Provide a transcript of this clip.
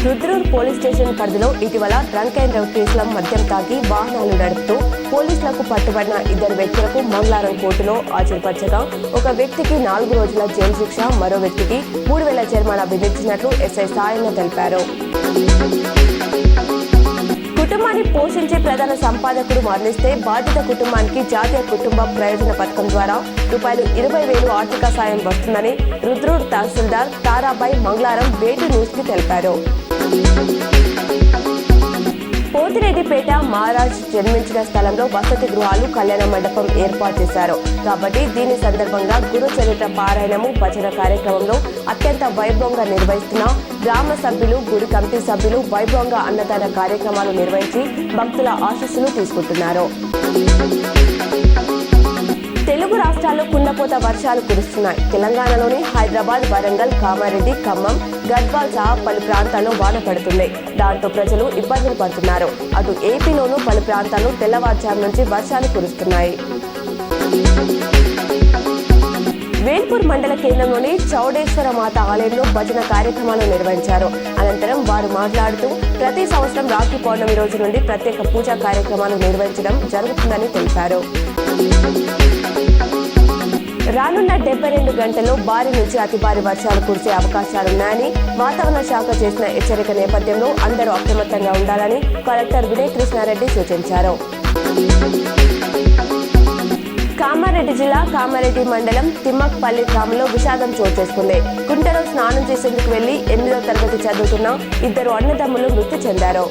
Rudrur police station పరిధిలో ఇటీవల drunk and drive కేసులో మద్యం తాగి వాహనాలు నడుపుతూ పోలీసులకు పట్టుబడిన ఇద్దరు వ్యక్తులకు మంగళవారం కోర్టులో హాజరుపరచగా ఒక వ్యక్తికి 4 రోజుల జైలు శిక్ష, మరో వ్యక్తికి 3,000 జరిమానా విధించినట్లు ఎస్ఐ సాయన్న తెలిపారు. కుటుంబాన్ని పోషించే ప్రధాన సంపాదకుడు మరణిస్తే బాధిత కుటుంబానికి జాతీయ కుటుంబ ప్రయోజన పథకం ద్వారా ₹20,000 ఆర్థిక సాయం వస్తుందని రుద్రూర్ తహసీల్దార్ తారాబాయి మంగళవారం వేటు న్యూస్ కి తెలిపారు. పోతిరెడ్డిపేట మహారాజ్ జన్మించిన స్థలంలో వసతి గృహాలు, కళ్యాణ మండపం ఏర్పాటు చేశారు. కాబట్టి దీని సందర్భంగా గురు చరిత్ర పారాయణము, భజన కార్యక్రమంలో అత్యంత వైభవంగా నిర్వహిస్తున్న గ్రామ సభ్యులు, గుడి కమిటీ సభ్యులు వైభవంగా అన్నదాన కార్యక్రమాలు నిర్వహించి భక్తుల ఆశీస్సులు తీసుకుంటున్నారు. తెలుగు రాష్ట్రాల్లో కుండపోత వర్షాలు కురుస్తున్నాయి. తెలంగాణలోని హైదరాబాద్, వరంగల్, కామారెడ్డి, ఖమ్మం, గద్వాల్ సహా పలు ప్రాంతాల్లో వాన పడుతుంది. దాంతో ప్రజలు ఇబ్బందులు పడుతున్నారు. అటు ఏపీలోనూ పలు ప్రాంతాల్లో తెల్లవారుజాము నుంచి వర్షాలు కురుస్తున్నాయి. వేల్పూర్ మండల కేంద్రంలోని చౌడేశ్వర మాత ఆలయంలో భజన కార్యక్రమాలు నిర్వహించారు. అనంతరం వారు మాట్లాడుతూ ప్రతి సంవత్సరం రాఖీ పౌర్ణమి రోజు నుండి ప్రత్యేక పూజా కార్యక్రమాలు నిర్వహించడం జరుగుతుందని తెలిపారు. రానున్న 72 గంటల్లో భారీ నుంచి అతి భారీ వర్షాలు కురిసే అవకాశాలున్నాయని వాతావరణ శాఖ చేసిన హెచ్చరిక నేపథ్యంలో అందరూ అప్రమత్తంగా ఉండాలని కలెక్టర్ వినయ్ కృష్ణారెడ్డి సూచించారు. కామారెడ్డి జిల్లా కామారెడ్డి మండలం తిమ్మక్పల్లి గ్రామంలో విషాదం చోటు చేసుకుంది. కుంటలో స్నానం చేసేందుకు వెళ్లి 8వ తరగతి చదువుతున్న ఇద్దరు అన్నదమ్ములు మృతి చెందారు.